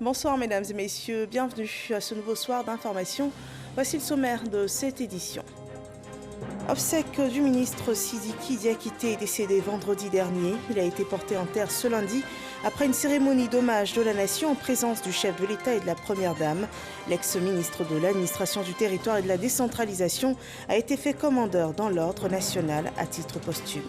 Bonsoir mesdames et messieurs, bienvenue à ce nouveau soir d'information. Voici le sommaire de cette édition. Obsèques du ministre Sidiki Diakité est décédé vendredi dernier. Il a été porté en terre ce lundi après une cérémonie d'hommage de la nation en présence du chef de l'État et de la Première Dame. L'ex-ministre de l'Administration du Territoire et de la Décentralisation a été fait commandeur dans l'Ordre national à titre posthume.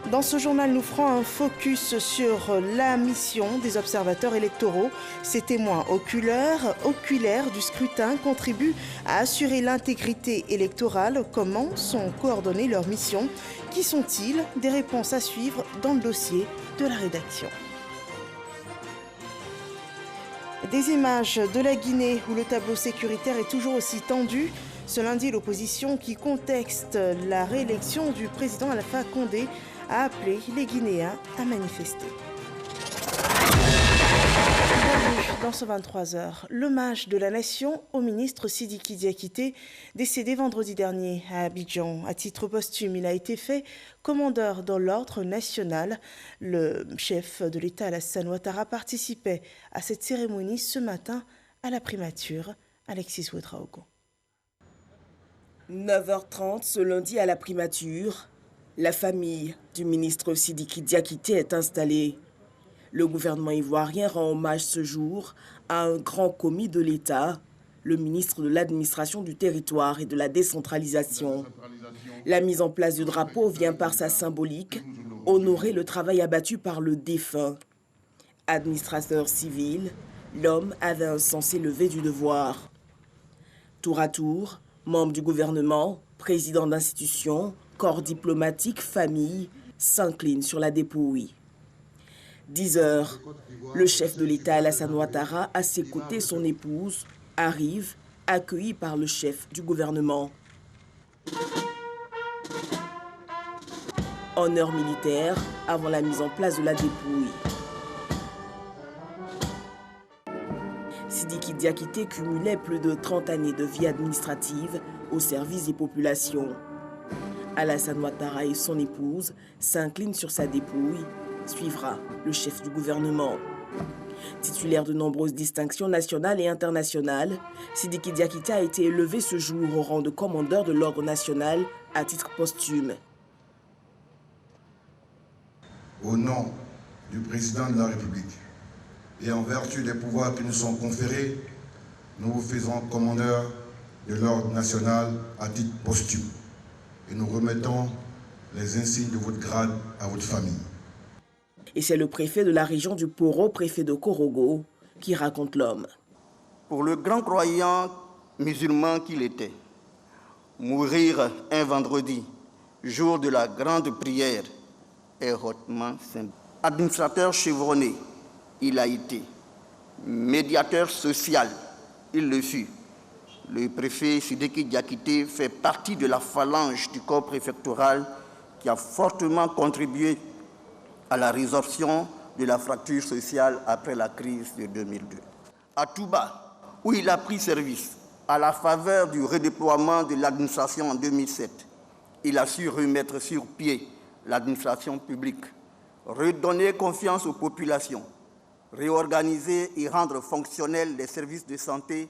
Dans ce journal, nous ferons un focus sur la mission des observateurs électoraux. Ces témoins oculaires du scrutin contribuent à assurer l'intégrité électorale. Comment sont coordonnées leurs missions? Qui sont-ils? Des réponses à suivre dans le dossier de la rédaction. Des images de la Guinée où le tableau sécuritaire est toujours aussi tendu. Ce lundi, l'opposition qui conteste la réélection du président Alpha Condé a appelé les Guinéens à manifester. Bienvenue dans ce 23h, l'hommage de la nation au ministre Sidiki Diakité, décédé vendredi dernier à Abidjan. À titre posthume, il a été fait commandeur dans l'Ordre national. Le chef de l'État, Alassane Ouattara, participait à cette cérémonie ce matin à la primature. Alexis Ouedraogo. 9h30 ce lundi à la primature, la famille du ministre Sidiki Diakité est installée. Le gouvernement ivoirien rend hommage ce jour à un grand commis de l'État, le ministre de l'Administration du Territoire et de la Décentralisation. La mise en place du drapeau vient par sa symbolique honorer le travail abattu par le défunt. Administrateur civil, l'homme avait un sens élevé du devoir. Tour à tour, membres du gouvernement, présidents d'institutions, corps diplomatique, famille, s'inclinent sur la dépouille. 10h, le chef de l'État, Alassane Ouattara, à ses côtés son épouse, arrive, accueilli par le chef du gouvernement. En heure militaire, avant la mise en place de la dépouille. Sidiki Diakité cumulait plus de 30 années de vie administrative au service des populations. Alassane Ouattara et son épouse s'inclinent sur sa dépouille. Suivra le chef du gouvernement. Titulaire de nombreuses distinctions nationales et internationales, Sidiki Diakité a été élevé ce jour au rang de commandeur de l'Ordre national à titre posthume. Au nom du président de la République et en vertu des pouvoirs qui nous sont conférés, nous vous faisons commandeur de l'Ordre national à titre posthume et nous remettons les insignes de votre grade à votre famille. Et c'est le préfet de la région du Poro, préfet de Korogo, qui raconte l'homme. Pour le grand croyant musulman qu'il était, mourir un vendredi, jour de la grande prière, est hautement simple. Administrateur chevronné, il a été. Médiateur social, il le fut. Le préfet Sidiki Diakité fait partie de la phalange du corps préfectoral qui a fortement contribué à la résorption de la fracture sociale après la crise de 2002. À Touba, où il a pris service à la faveur du redéploiement de l'administration en 2007, il a su remettre sur pied l'administration publique, redonner confiance aux populations, réorganiser et rendre fonctionnels les services de santé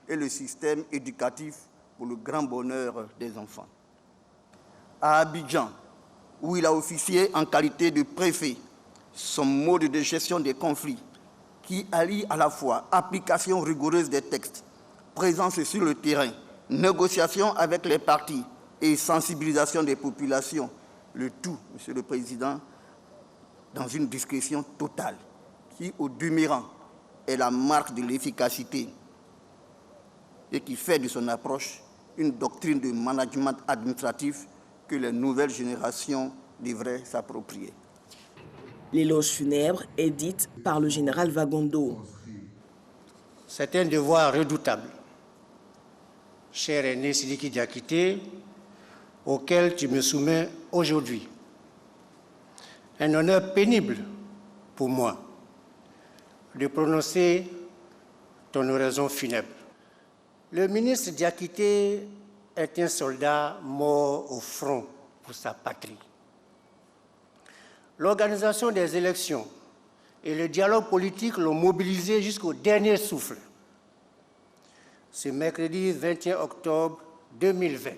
et le système éducatif pour le grand bonheur des enfants. À Abidjan, où il a officié en qualité de préfet, son mode de gestion des conflits, qui allie à la fois application rigoureuse des textes, présence sur le terrain, négociation avec les partis et sensibilisation des populations, le tout, Monsieur le Président, dans une discrétion totale, qui, au demeurant, est la marque de l'efficacité et qui fait de son approche une doctrine de management administratif que les nouvelles générations devraient s'approprier. L'éloge funèbre est dite par le général Vagondo. C'est un devoir redoutable, cher aîné Sidiki Diakité, auquel tu me soumets aujourd'hui. Un honneur pénible pour moi de prononcer ton oraison funèbre. Le ministre Diakité est un soldat mort au front pour sa patrie. L'organisation des élections et le dialogue politique l'ont mobilisé jusqu'au dernier souffle. Ce mercredi 21 octobre 2020,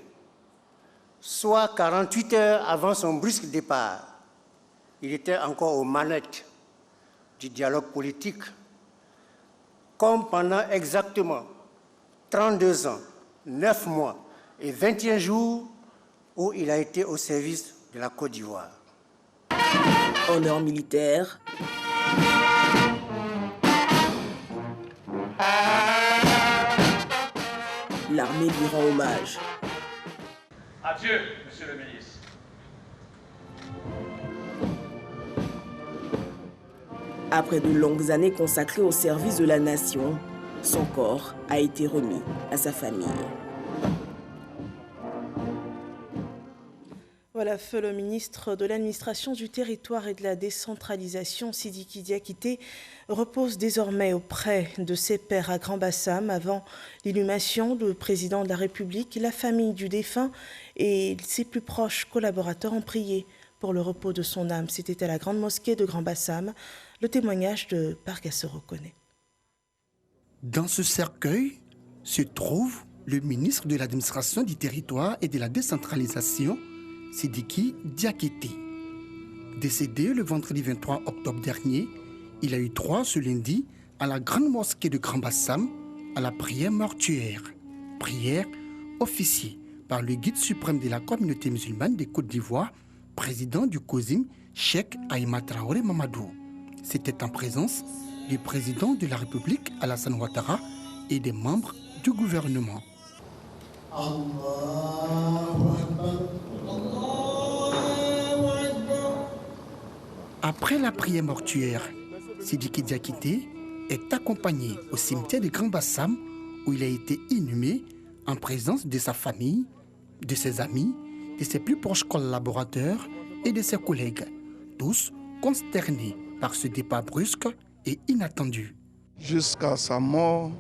soit 48 heures avant son brusque départ, il était encore aux manettes du dialogue politique, comme pendant exactement 32 ans, 9 mois et 21 jours où il a été au service de la Côte d'Ivoire. Honneur militaire. L'armée lui rend hommage. Adieu, monsieur le ministre. Après de longues années consacrées au service de la nation, son corps a été remis à sa famille. Voilà, feu le ministre de l'Administration du Territoire et de la Décentralisation, Sidiki Diakité, repose désormais auprès de ses pairs à Grand-Bassam. Avant l'inhumation, le président de la République, la famille du défunt et ses plus proches collaborateurs ont prié pour le repos de son âme. C'était à la grande mosquée de Grand-Bassam. Le témoignage de Pargassoro connaît. Dans ce cercueil se trouve le ministre de l'Administration du Territoire et de la Décentralisation, Sidiki Diakité. Décédé le vendredi 23 octobre dernier, il a eu droit ce lundi à la grande mosquée de Grand-Bassam à la prière mortuaire. Prière officiée par le guide suprême de la communauté musulmane des Côtes d'Ivoire, président du COSIM, Cheikh Aïma Traoré Mamadou. C'était en présence du président de la République, Alassane Ouattara, et des membres du gouvernement. Après la prière mortuaire, Sidiki Diakité est accompagné au cimetière de Grand-Bassam où il a été inhumé en présence de sa famille, de ses amis, de ses plus proches collaborateurs et de ses collègues, tous consternés par ce départ brusque et inattendu. Jusqu'à sa mort,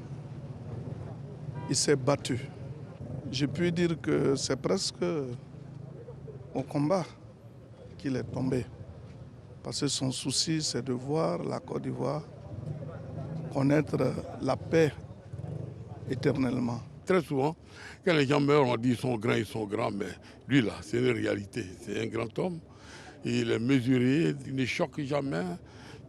il s'est battu. Je puis dire que c'est presque au combat qu'il est tombé. Parce que son souci, c'est de voir la Côte d'Ivoire connaître la paix éternellement. Très souvent, quand les gens meurent, on dit ils sont grands, mais lui là, c'est une réalité. C'est un grand homme. Il est mesuré, il ne choque jamais.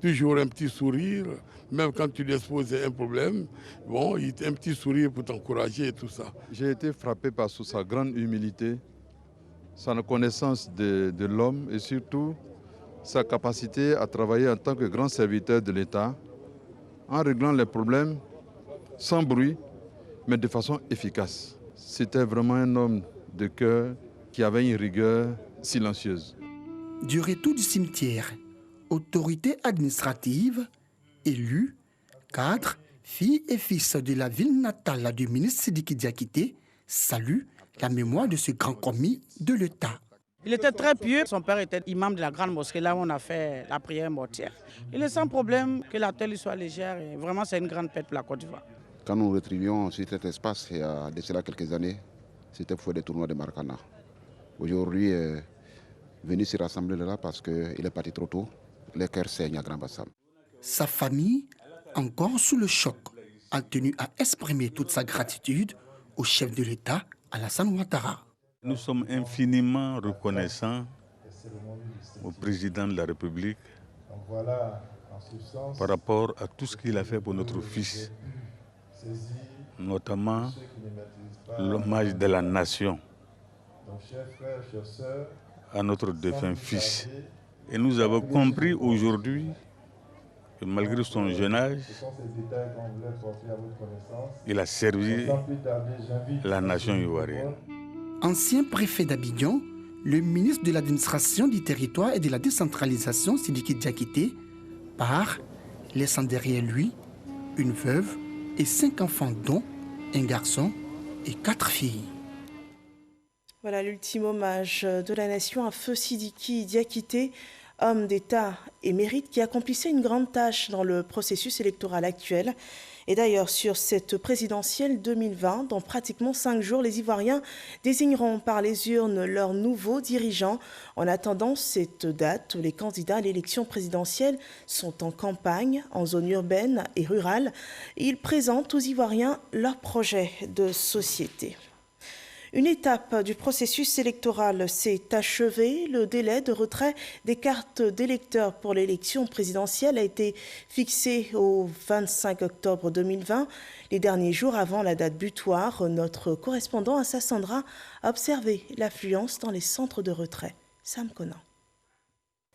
Toujours un petit sourire, même quand tu lui exposes un problème, bon, il a un petit sourire pour t'encourager et tout ça. J'ai été frappé par sa grande humilité, sa connaissance de l'homme et surtout sa capacité à travailler en tant que grand serviteur de l'État en réglant les problèmes sans bruit, mais de façon efficace. C'était vraiment un homme de cœur qui avait une rigueur silencieuse. Du retour du cimetière, autorités administratives, élus, cadres, filles et fils de la ville natale du ministre Sidiki Diakité saluent la mémoire de ce grand commis de l'État. Il était très pieux. Son père était imam de la grande mosquée, là où on a fait la prière mortuaire. Il est sans problème que la terre lui soit légère. Et vraiment, c'est une grande fête pour la Côte d'Ivoire. Quand nous retrivions sur cet espace, il y a de cela quelques années, c'était pour des tournois de Maracana. Aujourd'hui, venir se rassembler là parce qu'il est parti trop tôt, les cœurs saignent à Grand-Bassam. Sa famille, encore sous le choc, a tenu à exprimer toute sa gratitude au chef de l'État, Alassane Ouattara. Nous sommes infiniment reconnaissants au président de la République par rapport à tout ce qu'il a fait pour notre fils, notamment l'hommage de la nation à notre défunt fils. Et nous avons compris aujourd'hui que malgré son jeune âge, il a servi la nation ivoirienne. Ancien préfet d'Abidjan, le ministre de l'Administration du Territoire et de la Décentralisation, Sidiki Diakité, part, laissant derrière lui une veuve et 5 enfants, dont un garçon et 4 filles. Voilà l'ultime hommage de la nation à feu Sidiki Diakité, homme d'État émérite qui accomplissait une grande tâche dans le processus électoral actuel Et d'ailleurs, sur cette présidentielle 2020, dans pratiquement 5 jours, les Ivoiriens désigneront par les urnes leurs nouveaux dirigeants. En attendant cette date, les candidats à l'élection présidentielle sont en campagne, en zone urbaine et rurale. Ils présentent aux Ivoiriens leurs projets de société. Une étape du processus électoral s'est achevée. Le délai de retrait des cartes d'électeurs pour l'élection présidentielle a été fixé au 25 octobre 2020. Les derniers jours avant la date butoir, notre correspondant à Sassandra a observé l'affluence dans les centres de retrait. Sam Conan.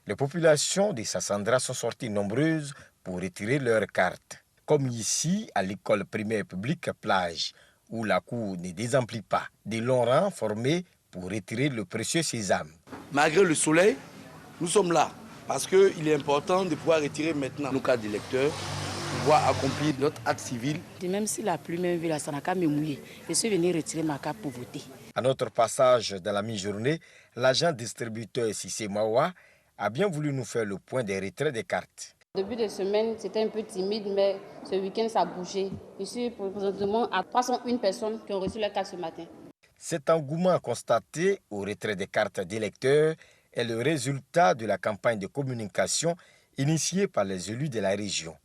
Les populations de Sassandra sont sorties nombreuses pour retirer leurs cartes. Comme ici, à l'école primaire publique Plage, où la cour ne désemplit pas, des longs rangs formés pour retirer le précieux sésame. Malgré le soleil, nous sommes là parce qu'il est important de pouvoir retirer maintenant nos cartes d'électeurs, pouvoir accomplir notre acte civil. Même si la pluie m'a vu la Sanaka me mouiller, je suis venu retirer ma carte pour voter. À notre passage dans la mi-journée, l'agent distributeur Sissé Mawa a bien voulu nous faire le point des retraits des cartes. Début de semaine, c'était un peu timide, mais ce week-end, ça a bougé. Je suis présentement à 301 personnes qui ont reçu leur carte ce matin. Cet engouement constaté au retrait des cartes d'électeurs est le résultat de la campagne de communication initiée par les élus de la région.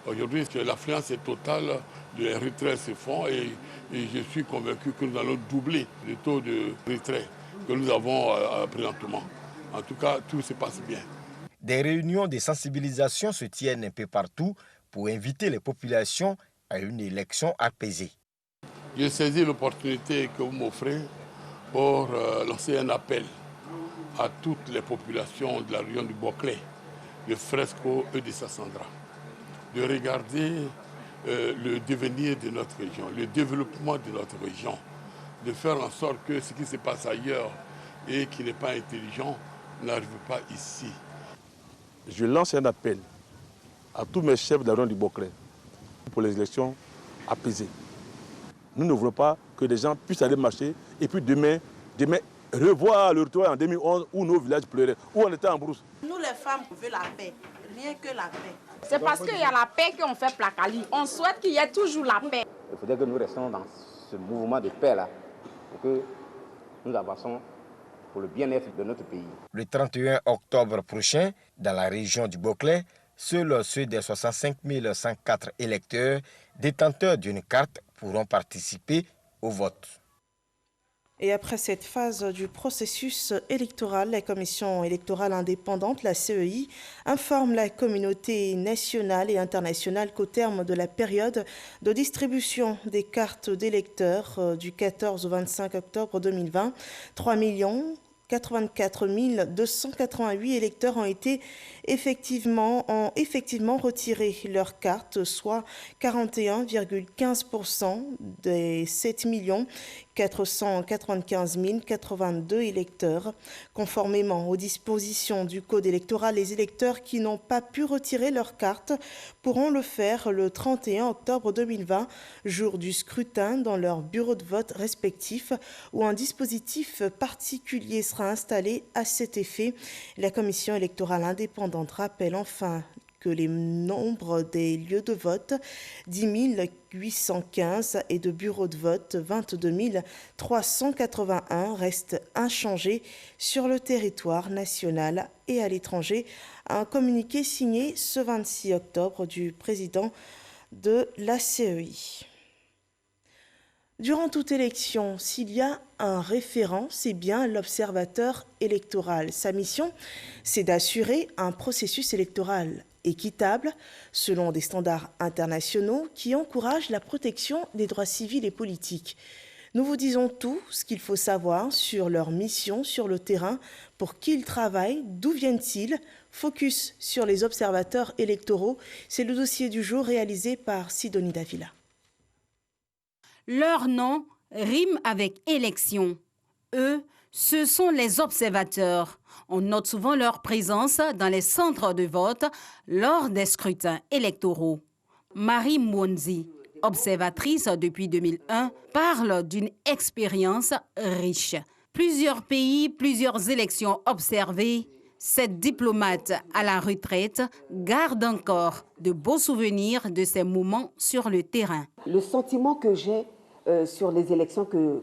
Aujourd'hui, l'affluence est totale, les retraits se font et je suis convaincu que nous allons doubler le taux de retrait que nous avons présentement. En tout cas, tout se passe bien. Des réunions de sensibilisation se tiennent un peu partout pour inviter les populations à une élection apaisée. J'ai saisi l'opportunité que vous m'offrez pour lancer un appel à toutes les populations de la région du Boclé, de Fresco et de Sassandra, de regarder le devenir de notre région, le développement de notre région, de faire en sorte que ce qui se passe ailleurs et qui n'est pas intelligent n'arrive pas ici. Je lance un appel à tous mes chefs de la région du Boclé pour les élections apaisées. Nous ne voulons pas que les gens puissent aller marcher et puis demain revoir le retour en 2011 où nos villages pleuraient, où on était en brousse. Nous les femmes, on veut la paix, rien que la paix. C'est parce qu'il y a la paix qu'on fait Placali. On souhaite qu'il y ait toujours la paix. Il faudrait que nous restions dans ce mouvement de paix-là pour que nous avancions pour le bien-être de notre pays. Le 31 octobre prochain, dans la région du Boclé, seuls ceux des 65 104 électeurs détenteurs d'une carte pourront participer au vote. Et après cette phase du processus électoral, la Commission électorale indépendante, la CEI, informe la communauté nationale et internationale qu'au terme de la période de distribution des cartes d'électeurs du 14 au 25 octobre 2020, 3 84 288 électeurs ont effectivement retiré leur carte, soit 41,15% des 7 495 082 électeurs. Conformément aux dispositions du Code électoral, les électeurs qui n'ont pas pu retirer leur carte pourront le faire le 31 octobre 2020, jour du scrutin, dans leur bureau de vote respectif, où un dispositif particulier sera installé à cet effet. La Commission électorale indépendante rappelle enfin que les nombres des lieux de vote, 10 815, et de bureaux de vote, 22 381, restent inchangés sur le territoire national et à l'étranger. Un communiqué signé ce 26 octobre du président de la CEI. Durant toute élection, s'il y a un référent, c'est bien l'observateur électoral. Sa mission, c'est d'assurer un processus électoral équitable, selon des standards internationaux qui encouragent la protection des droits civils et politiques. Nous vous disons tout ce qu'il faut savoir sur leur mission sur le terrain, pour qui ils travaillent, d'où viennent-ils. Focus sur les observateurs électoraux, c'est le dossier du jour réalisé par Sidonie Davila. Leur nom rime avec élection. Eux, ce sont les observateurs. On note souvent leur présence dans les centres de vote lors des scrutins électoraux. Marie Mwonzi, observatrice depuis 2001, parle d'une expérience riche. Plusieurs pays, plusieurs élections observées. Cette diplomate à la retraite garde encore de beaux souvenirs de ces moments sur le terrain. Le sentiment que j'ai sur les élections que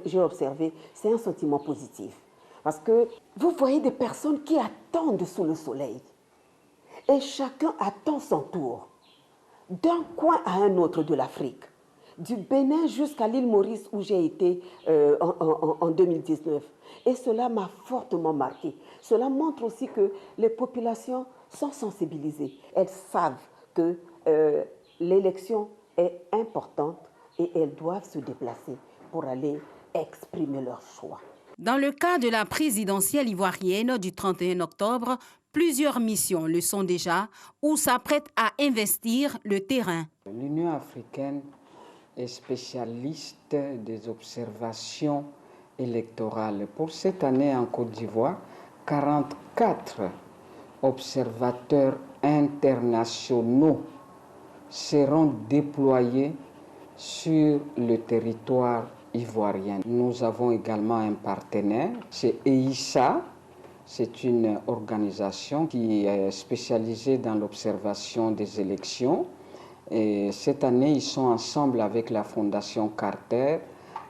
j'ai observées, c'est un sentiment positif. Parce que vous voyez des personnes qui attendent sous le soleil. Et chacun attend son tour. D'un coin à un autre de l'Afrique. Du Bénin jusqu'à l'île Maurice où j'ai été en 2019. Et cela m'a fortement marqué. Cela montre aussi que les populations sont sensibilisées. Elles savent que l'élection est importante et elles doivent se déplacer pour aller exprimer leur choix. Dans le cas de la présidentielle ivoirienne du 31 octobre, plusieurs missions le sont déjà ou s'apprêtent à investir le terrain. L'Union africaine est spécialiste des observations électorales. Pour cette année en Côte d'Ivoire, 44 observateurs internationaux seront déployés sur le territoire ivoirien. Nous avons également un partenaire, c'est EISA. C'est une organisation qui est spécialisée dans l'observation des élections. Et cette année, ils sont ensemble avec la Fondation Carter.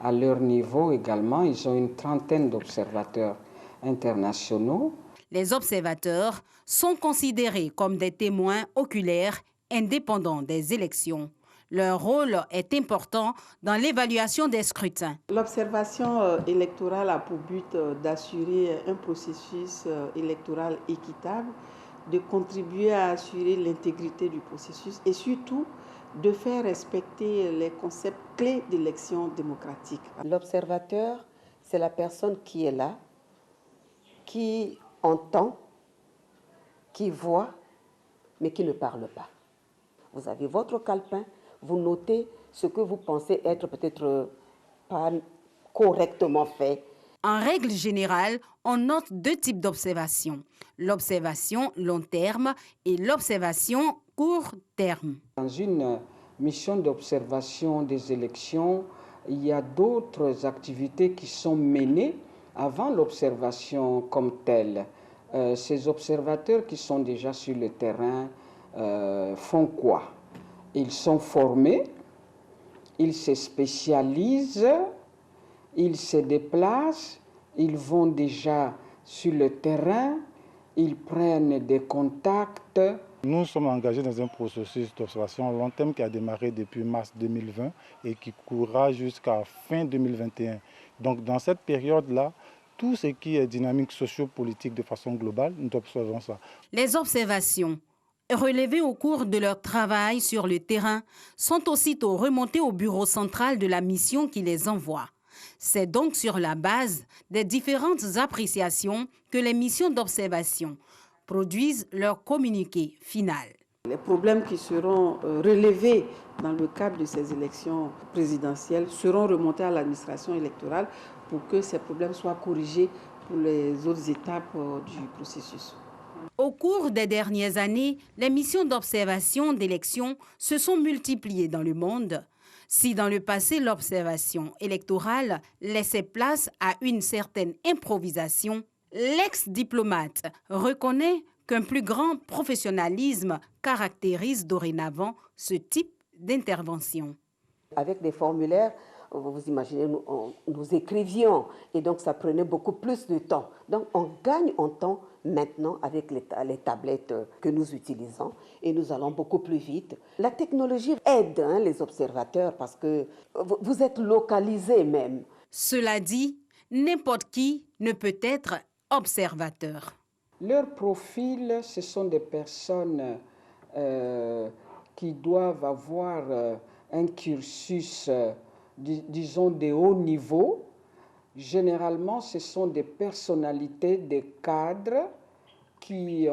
À leur niveau également, ils ont une trentaine d'observateurs internationaux. Les observateurs sont considérés comme des témoins oculaires indépendants des élections. Leur rôle est important dans l'évaluation des scrutins. L'observation électorale a pour but d'assurer un processus électoral équitable, de contribuer à assurer l'intégrité du processus et surtout de faire respecter les concepts clés d'élection démocratique. L'observateur, c'est la personne qui est là, qui entend, qui voit, mais qui ne parle pas. Vous avez votre calepin, vous notez ce que vous pensez être peut-être pas correctement fait. En règle générale, on note deux types d'observation. L'observation long terme et l'observation court terme. Dans une mission d'observation des élections, il y a d'autres activités qui sont menées avant l'observation comme telle. Ces observateurs qui sont déjà sur le terrain font quoi? Ils sont formés, ils se spécialisent, ils se déplacent, ils vont déjà sur le terrain, ils prennent des contacts. Nous sommes engagés dans un processus d'observation long terme qui a démarré depuis mars 2020 et qui courra jusqu'à fin 2021. Donc dans cette période-là, tout ce qui est dynamique socio-politique de façon globale, nous observons ça. Les observations relevées au cours de leur travail sur le terrain sont aussitôt remontées au bureau central de la mission qui les envoie. C'est donc sur la base des différentes appréciations que les missions d'observation produisent leur communiqué final. Les problèmes qui seront relevés dans le cadre de ces élections présidentielles seront remontés à l'administration électorale pour que ces problèmes soient corrigés pour les autres étapes du processus. Au cours des dernières années, les missions d'observation d'élections se sont multipliées dans le monde. Si dans le passé, l'observation électorale laissait place à une certaine improvisation, l'ex-diplomate reconnaît qu'un plus grand professionnalisme caractérise dorénavant ce type d'intervention. Avec des formulaires, vous imaginez, nous écrivions et donc ça prenait beaucoup plus de temps. Donc on gagne en temps maintenant avec les tablettes que nous utilisons et nous allons beaucoup plus vite. La technologie aide les observateurs parce que vous êtes localisés même. Cela dit, n'importe qui ne peut être observateur. Leur profil, ce sont des personnes qui doivent avoir un cursus, disons, de haut niveau. Généralement, ce sont des personnalités, des cadres qui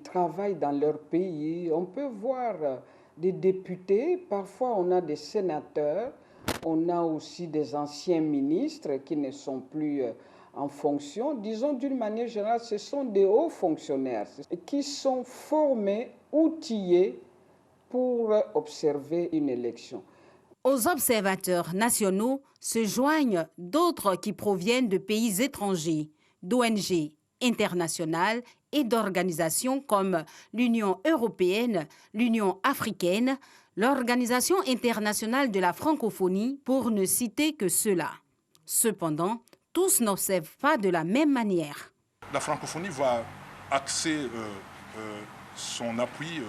travaillent dans leur pays. On peut voir des députés, parfois on a des sénateurs, on a aussi des anciens ministres qui ne sont plus en fonction. Disons d'une manière générale, ce sont des hauts fonctionnaires qui sont formés, outillés pour observer une élection. Aux observateurs nationaux se joignent d'autres qui proviennent de pays étrangers, d'ONG internationales et d'organisations comme l'Union européenne, l'Union africaine, l'Organisation internationale de la francophonie, pour ne citer que cela. Cependant, tous n'observent pas de la même manière. La francophonie va axer son appui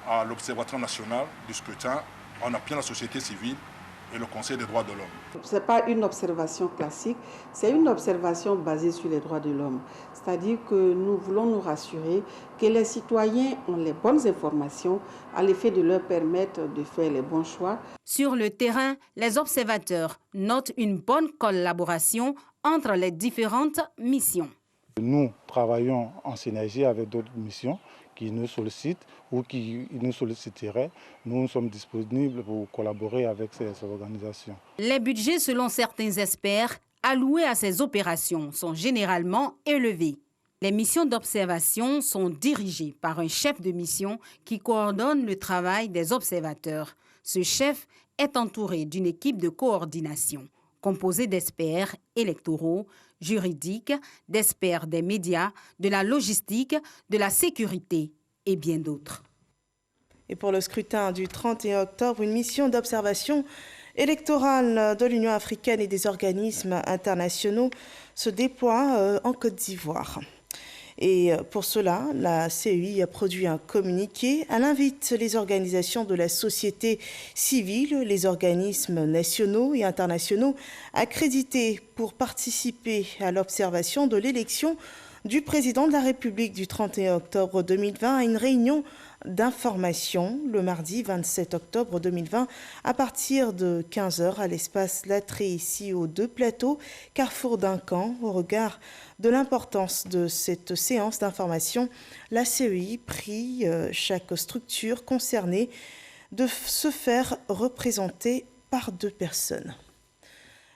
à l'Observatoire national du scrutin en appuyant la société civile et le Conseil des droits de l'homme. Ce n'est pas une observation classique, c'est une observation basée sur les droits de l'homme. C'est-à-dire que nous voulons nous rassurer que les citoyens ont les bonnes informations à l'effet de leur permettre de faire les bons choix. Sur le terrain, les observateurs notent une bonne collaboration entre les différentes missions. Nous travaillons en synergie avec d'autres missions qui nous sollicitent ou qui nous solliciteraient. Nous sommes disponibles pour collaborer avec ces organisations. Les budgets, selon certains experts, alloués à ces opérations sont généralement élevés. Les missions d'observation sont dirigées par un chef de mission qui coordonne le travail des observateurs. Ce chef est entouré d'une équipe de coordination composée d'experts électoraux, juridiques, d'experts des médias, de la logistique, de la sécurité et bien d'autres. Et pour le scrutin du 31 octobre, une mission d'observation électorale de l'Union africaine et des organismes internationaux se déploie en Côte d'Ivoire. Et pour cela, la CEI a produit un communiqué. Elle invite les organisations de la société civile, les organismes nationaux et internationaux accrédités pour participer à l'observation de l'élection du président de la République du 31 octobre 2020 à une réunion d'information le mardi 27 octobre 2020 à partir de 15h à l'espace Latré, ici aux Deux Plateaux, carrefour Duncan. Au regard de l'importance de cette séance d'information, la CEI prie chaque structure concernée de se faire représenter par 2 personnes.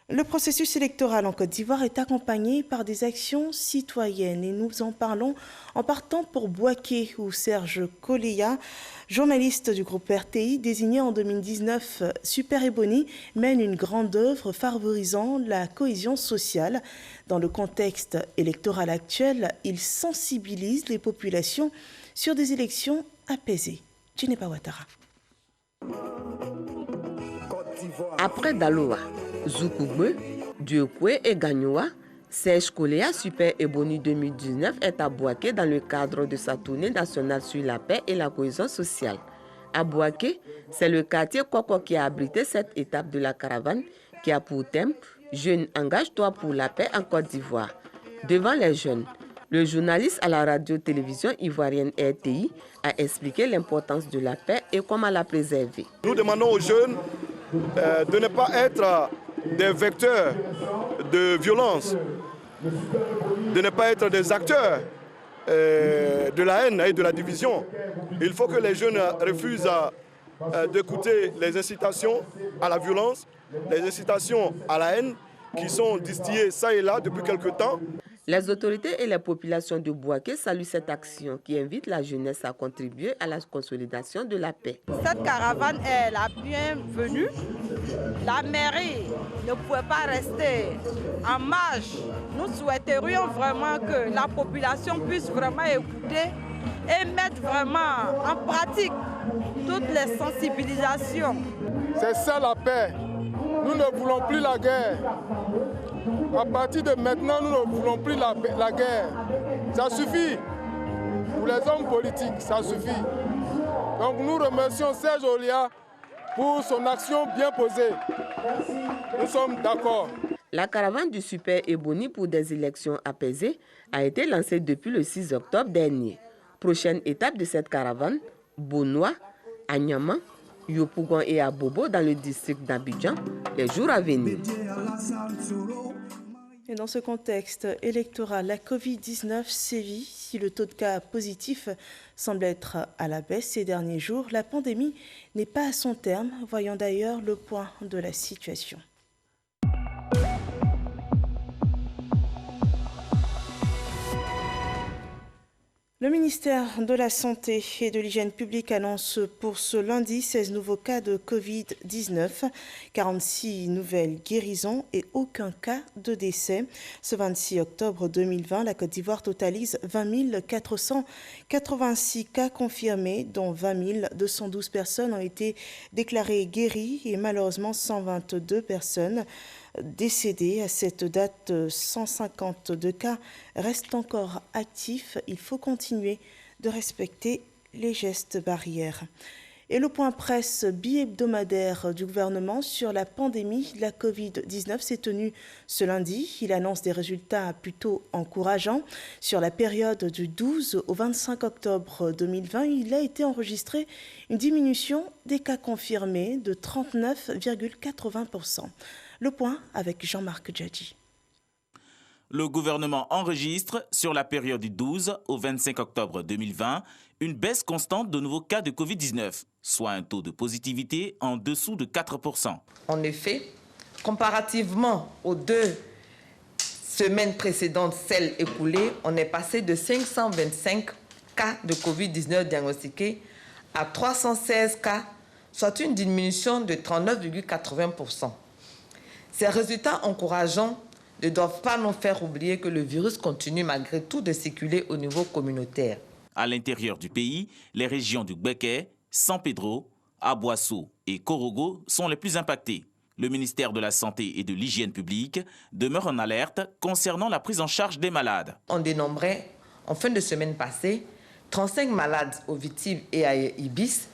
Le processus électoral en Côte d'Ivoire est accompagné par des actions citoyennes et nous en parlons en partant pour Bouaké où Serge Koléa, journaliste du groupe RTI désigné en 2019 Super Ebony, mène une grande œuvre favorisant la cohésion sociale. Dans le contexte électoral actuel, il sensibilise les populations sur des élections apaisées. Djeneba Ouattara. Après Daloa, Zoukougbe, Diokwe et Gagnoua, Serge Koléa Super Ebony 2019 est à Bouaké dans le cadre de sa tournée nationale sur la paix et la cohésion sociale. À Bouaké, c'est le quartier Koko qui a abrité cette étape de la caravane qui a pour thème « Jeunes, engage-toi pour la paix en Côte d'Ivoire ». Devant les jeunes, le journaliste à la radio-télévision ivoirienne RTI a expliqué l'importance de la paix et comment la préserver. Nous demandons aux jeunes de ne pas être des vecteurs de violence, de ne pas être des acteurs de la haine et de la division. Il faut que les jeunes refusent d'écouter les incitations à la violence, les incitations à la haine qui sont distillées ça et là depuis quelque temps. Les autorités et les populations de Bouaké saluent cette action qui invite la jeunesse à contribuer à la consolidation de la paix. Cette caravane est la bienvenue. La mairie ne pouvait pas rester en marge. Nous souhaiterions vraiment que la population puisse vraiment écouter et mettre vraiment en pratique toutes les sensibilisations. C'est ça la paix. Nous ne voulons plus la guerre. À partir de maintenant, nous ne voulons plus la guerre. Ça suffit. Pour les hommes politiques, ça suffit. Donc nous remercions Serge Koléa pour son action bien posée. Nous sommes d'accord. La caravane du Super Ebony pour des élections apaisées a été lancée depuis le 6 octobre dernier. Prochaine étape de cette caravane, Bonoua, Anyama, Yopougon et Abobo dans le district d'Abidjan, les jours à venir. Et dans ce contexte électoral, la Covid-19 sévit. Si le taux de cas positifs semble être à la baisse ces derniers jours, la pandémie n'est pas à son terme. Voyons d'ailleurs le point de la situation. Le ministère de la Santé et de l'Hygiène publique annonce pour ce lundi 16 nouveaux cas de Covid-19, 46 nouvelles guérisons et aucun cas de décès. Ce 26 octobre 2020, la Côte d'Ivoire totalise 20 486 cas confirmés, dont 20 212 personnes ont été déclarées guéries et malheureusement 122 personnes décédés. À cette date, 152 cas restent encore actifs. Il faut continuer de respecter les gestes barrières. Et le point presse bi-hebdomadaire du gouvernement sur la pandémie de la Covid-19 s'est tenu ce lundi. Il annonce des résultats plutôt encourageants. Sur la période du 12 au 25 octobre 2020, il a été enregistré une diminution des cas confirmés de 39,80%. Le point avec Jean-Marc Djadji. Le gouvernement enregistre, sur la période du 12 au 25 octobre 2020, une baisse constante de nouveaux cas de Covid-19, soit un taux de positivité en dessous de 4%. En effet, comparativement aux 2 semaines précédentes, celles écoulées, on est passé de 525 cas de Covid-19 diagnostiqués à 316 cas, soit une diminution de 39,80%. Ces résultats encourageants ne doivent pas nous faire oublier que le virus continue malgré tout de circuler au niveau communautaire. À l'intérieur du pays, les régions du Gbeke, San Pedro, Aboissou et Korogo sont les plus impactées. Le ministère de la Santé et de l'Hygiène publique demeure en alerte concernant la prise en charge des malades. On dénombrait, en fin de semaine passée, 35 malades au Vitiv et à Ibis,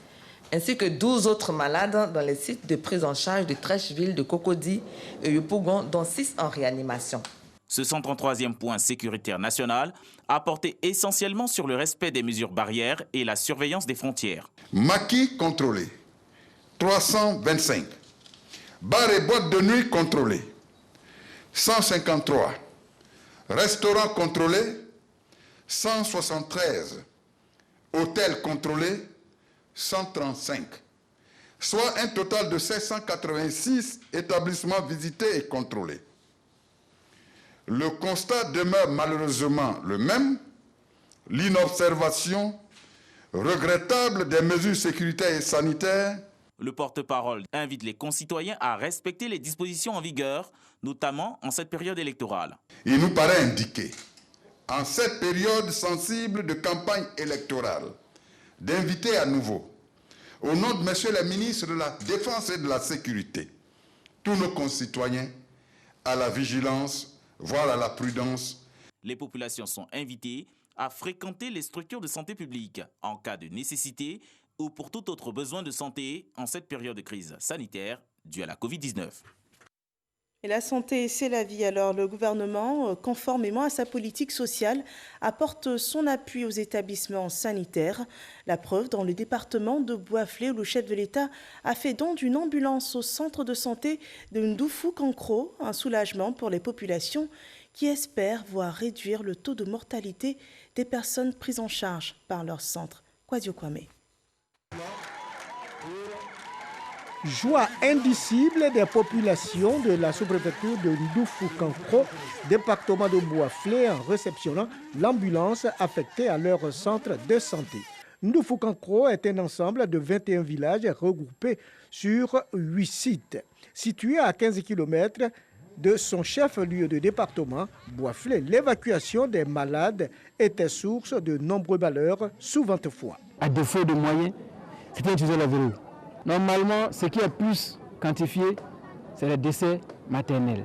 ainsi que 12 autres malades dans les sites de prise en charge de Trècheville, de Cocody et Yopougon, dont 6 en réanimation. Ce 133e point sécuritaire national a porté essentiellement sur le respect des mesures barrières et la surveillance des frontières. Maquis contrôlé, 325. Bars et boîtes de nuit contrôlés, 153. Restaurants contrôlés, 173. Hôtels contrôlés, 135, soit un total de 786 établissements visités et contrôlés. Le constat demeure malheureusement le même, l'inobservation regrettable des mesures sécuritaires et sanitaires. Le porte-parole invite les concitoyens à respecter les dispositions en vigueur, notamment en cette période électorale. Il nous paraît indiqué, en cette période sensible de campagne électorale, d'inviter à nouveau, au nom de Monsieur le ministre de la Défense et de la Sécurité, tous nos concitoyens à la vigilance, voire à la prudence. Les populations sont invitées à fréquenter les structures de santé publique en cas de nécessité ou pour tout autre besoin de santé en cette période de crise sanitaire due à la Covid-19. Et la santé, c'est la vie. Alors le gouvernement, conformément à sa politique sociale, apporte son appui aux établissements sanitaires. La preuve, dans le département de Bouaflé, où le chef de l'État a fait don d'une ambulance au centre de santé de Ndoufu-Kankro, un soulagement pour les populations qui espèrent voir réduire le taux de mortalité des personnes prises en charge par leur centre. Kwadio Kwame. Joie indicible des populations de la sous-préfecture de Ndoufu-Kankro, département de Bouaflé, en réceptionnant l'ambulance affectée à leur centre de santé. Ndoufu-Kankro est un ensemble de 21 villages regroupés sur 8 sites. Situé à 15 km de son chef-lieu de département, Bouaflé, l'évacuation des malades était source de nombreux malheurs, souvent fois. À défaut de moyens, c'était utiliser la verrou. Normalement, ce qui est plus quantifié, c'est les décès maternels.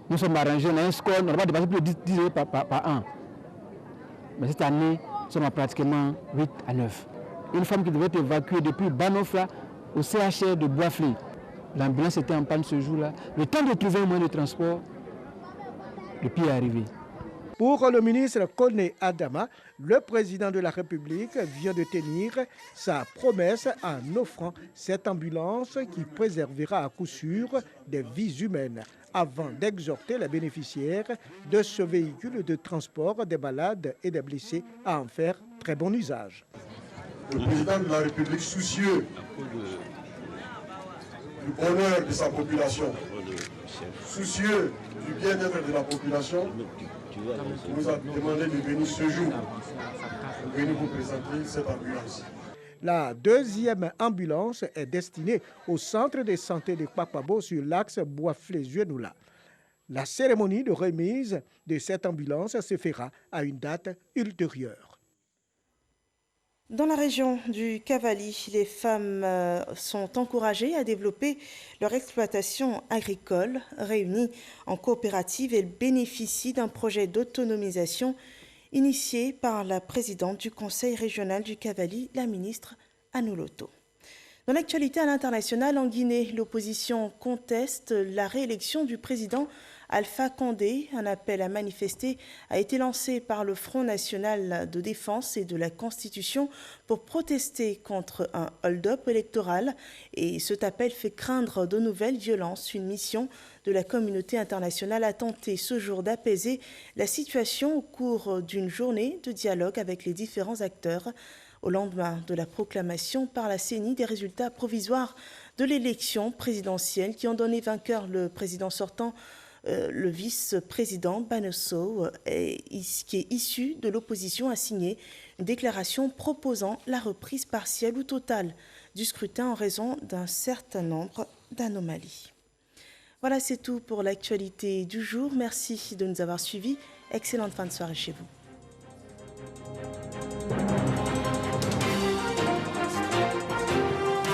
Nous sommes arrangés, on a un score, on n'a pas dépassé plus de 10 par an. Mais cette année, nous sommes à pratiquement 8 à 9. Une femme qui devait être évacuée depuis Banofla au CHR de Bouaflé. L'ambulance était en panne ce jour-là. Le temps de trouver un moyen de transport, le pire est arrivé. Pour le ministre Kone Adama, le président de la République vient de tenir sa promesse en offrant cette ambulance qui préservera à coup sûr des vies humaines, avant d'exhorter les bénéficiaires de ce véhicule de transport des malades et des blessés à en faire très bon usage. Le président de la République, soucieux du bonheur de sa population, soucieux du bien-être de la population, On nous a demandé de venir ce jour pour venir vous présenter cette ambulance. La deuxième ambulance est destinée au centre de santé de Kpakpabo sur l'axe Boisflé-Zuenoula. La cérémonie de remise de cette ambulance se fera à une date ultérieure. Dans la région du Cavali, les femmes sont encouragées à développer leur exploitation agricole. Réunies en coopérative, elles bénéficient d'un projet d'autonomisation initié par la présidente du Conseil régional du Cavali, la ministre Anouloto. Dans l'actualité à l'international, en Guinée, l'opposition conteste la réélection du président Alpha Condé. Un appel à manifester a été lancé par le Front national de défense et de la Constitution pour protester contre un hold-up électoral. Et cet appel fait craindre de nouvelles violences. Une mission de la communauté internationale a tenté ce jour d'apaiser la situation au cours d'une journée de dialogue avec les différents acteurs. Au lendemain de la proclamation par la CENI des résultats provisoires de l'élection présidentielle qui ont donné vainqueur le président sortant, le vice-président Banosso, qui est issu de l'opposition, a signé une déclaration proposant la reprise partielle ou totale du scrutin en raison d'un certain nombre d'anomalies. Voilà, c'est tout pour l'actualité du jour. Merci de nous avoir suivis. Excellente fin de soirée chez vous.